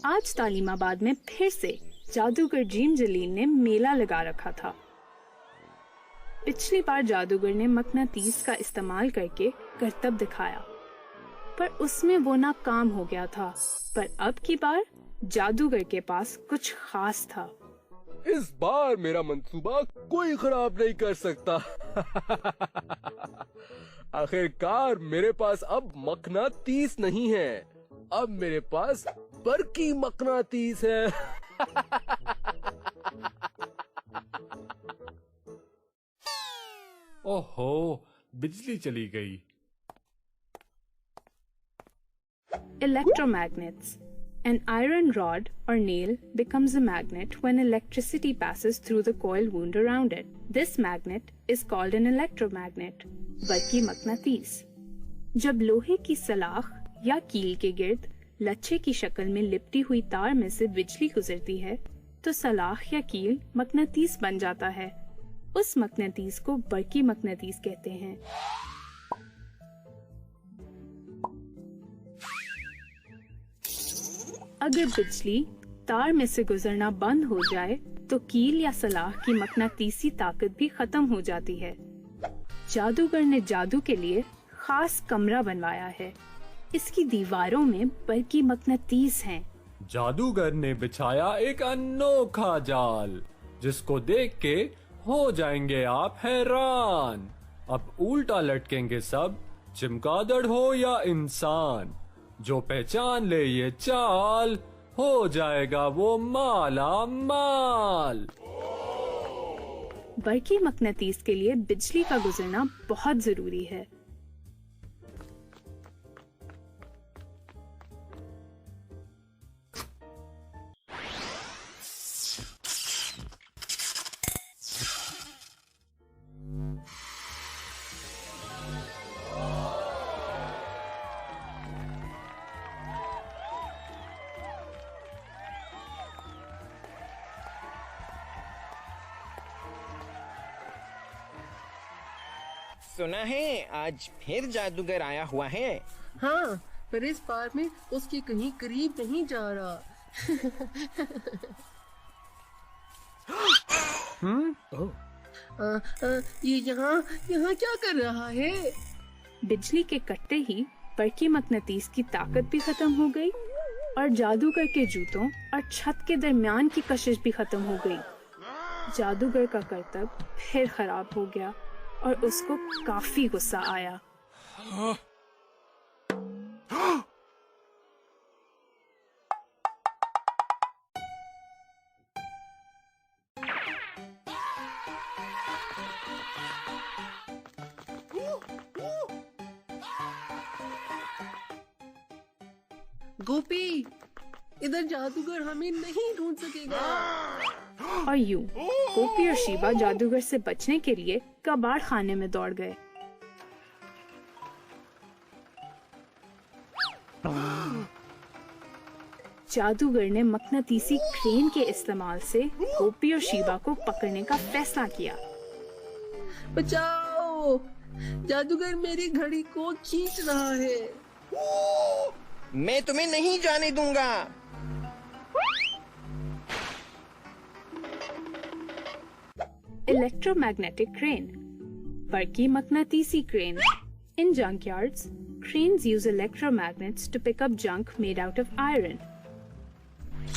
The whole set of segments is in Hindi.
आज तालीमाबाद में फिर से जादूगर जीम जलील ने मेला लगा रखा था। पिछली बार जादूगर ने मकनातीस का इस्तेमाल करके करतब दिखाया, पर उसमें वो नाकाम हो गया था। पर अब की बार जादूगर के पास कुछ खास था। इस बार मेरा मंसूबा कोई खराब नहीं कर सकता। आखिरकार मेरे पास अब मकनातीस नहीं है, अब मेरे पास बरकी मकनातीस है। ओहो, बिजली चली गई। Electromagnets. An iron rod or nail becomes a magnet when electricity passes through the coil wound around it. This magnet is called an electromagnet, बरकी मकनातीस। जब लोहे की सलाख या कील के गिर्द लच्छे की शक्ल में लिपटी हुई तार में से बिजली गुजरती है, तो सलाख या कील मकनातीस बन जाता है। उस मकनातीस को बरकी मकनातीस कहते हैं। अगर बिजली तार में से गुजरना बंद हो जाए तो कील या सलाख की मकनातीसी ताकत भी खत्म हो जाती है। जादूगर ने जादू के लिए खास कमरा बनवाया है। इसकी दीवारों में बरकी मकनातीस हैं। जादूगर ने बिछाया एक अनोखा जाल, जिसको देख के हो जाएंगे आप हैरान। अब उल्टा लटकेंगे सब, चमगादड़ हो या इंसान। जो पहचान ले ये चाल, हो जाएगा वो माला माल। बरकी मकनातीस के लिए बिजली का गुजरना बहुत जरूरी है। सुना है आज फिर जादूगर आया हुआ है। हाँ, पर इस बार में उसके कहीं करीब नहीं जा रहा। ये यहाँ यहाँ क्या कर रहा है? बिजली के कटते ही बरकी मकनातीस की ताकत भी खत्म हो गई और जादूगर के जूतों और छत के दरमियान की कशिश भी खत्म हो गई। जादूगर का करतब फिर खराब हो गया और उसको काफी गुस्सा आया। गोपी, इधर जादूगर हमें नहीं ढूंढ सकेगा। और यूं गोपी और शीबा जादूगर से बचने के लिए कबाड़ खाने में दौड़ गए। जादूगर ने मकनातीसी क्रेन के इस्तेमाल से गोपी और शीबा को पकड़ने का फैसला किया। बचाओ! जादूगर मेरी घड़ी को खींच रहा है। मैं तुम्हें नहीं जाने दूंगा। Electromagnetic crane, Bargi मकनातीसी crane. In junkyards, cranes use electromagnets to pick up junk made out of iron.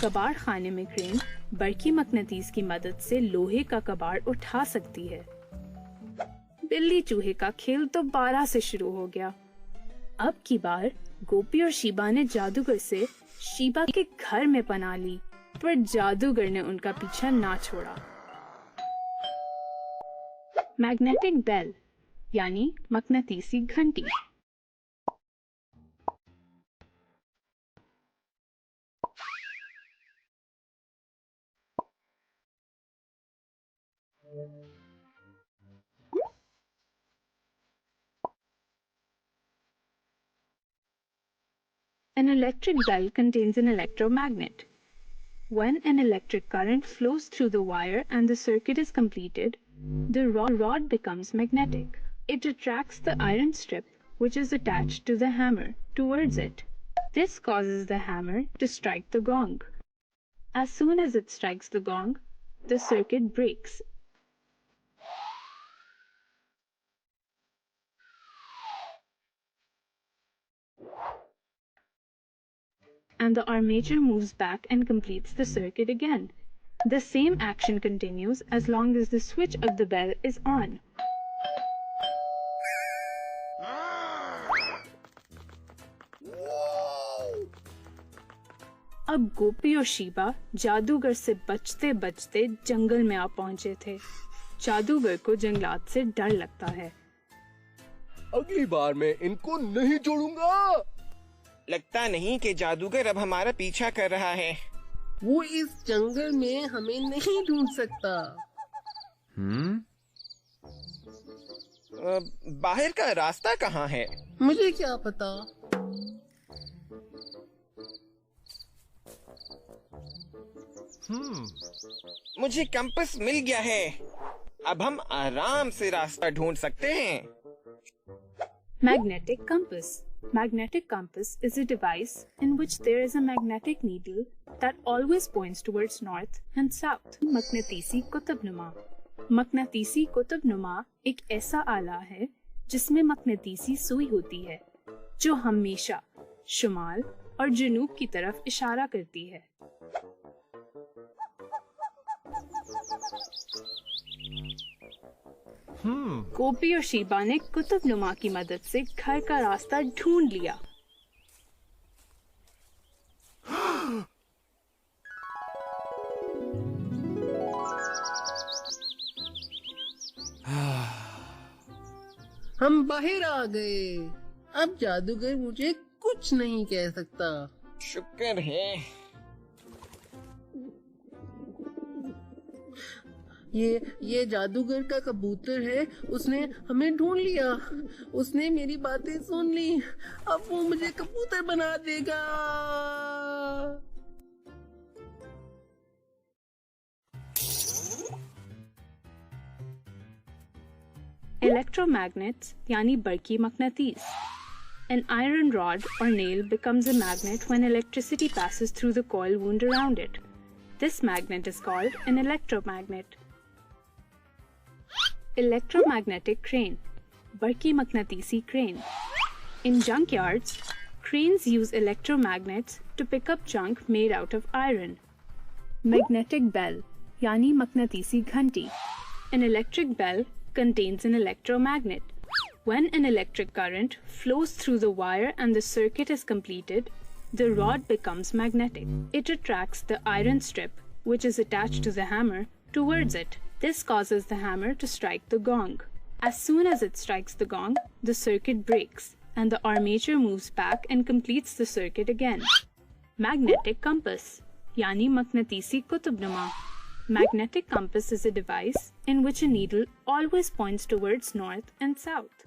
कबाड़ खाने में क्रेन बरकी मकनातीस की मदद से लोहे का कबाड़ उठा सकती है। बिल्ली चूहे का खेल तो 12 से शुरू हो गया। अब की बार गोपी और शीबा ने जादूगर से शीबा के घर में पनाह ली, पर जादूगर ने उनका पीछा ना छोड़ा। मैग्नेटिक बेल यानी मकनातीसी घंटी। An electric bell contains an electromagnet. When an electric current flows through the wire and the circuit is completed, the rod becomes magnetic. It attracts the iron strip, which is attached to the hammer, towards it. This causes the hammer to strike the gong. As soon as it strikes the gong, the circuit breaks. And the armature moves back and completes the circuit again. The same action continues as long as the switch of the bell is on. अब गोपी और शीबा जादूगर से बचते बचते जंगल में आ पहुंचे थे। जादूगर को जंगलात से डर लगता है। अगली बार मैं इनको नहीं जोड़ूंगा। लगता नहीं कि जादूगर अब हमारा पीछा कर रहा है। वो इस जंगल में हमें नहीं ढूंढ सकता। बाहर का रास्ता कहाँ है? मुझे क्या पता। मुझे कंपास मिल गया है। अब हम आराम से रास्ता ढूंढ सकते हैं। Magnetic compass. Magnetic compass is a device in which there is a magnetic needle that always points towards north and south. मकनातीसी कुतुबनुमा. मकनातीसी कुतुबनुमा एक ऐसा आला है जिसमें मकनातीसी सुई होती है जो हमेशा शुमाल और जनूब की तरफ इशारा करती है। गोपी और शीबा ने कुतुबनुमा की मदद से घर का रास्ता ढूंढ लिया। हम बाहर आ गए। अब जादूगर मुझे कुछ नहीं कह सकता। शुक्र है। ये जादूगर का कबूतर है। उसने हमें ढूंढ लिया। उसने मेरी बातें सुन ली। अब वो मुझे कबूतर बना देगा। Electromagnets यानी बरकी मकनातीस. An iron rod or nail becomes a magnet when electricity passes through the coil wound around it. This magnet is called an electromagnet. Electromagnetic crane, Bargi मकनातीसी crane. In junkyards, cranes use electromagnets to pick up junk made out of iron. Magnetic bell, यानी मकनातीसी घंटी. An electric bell contains an electromagnet. When an electric current flows through the wire and the circuit is completed, the rod becomes magnetic. It attracts the iron strip, which is attached to the hammer, towards it. This causes the hammer to strike the gong. As soon as it strikes the gong, the circuit breaks, and the armature moves back and completes the circuit again. Magnetic compass, yani मकनातीसी कुतुबनुमा. Magnetic compass is a device in which a needle always points towards north and south.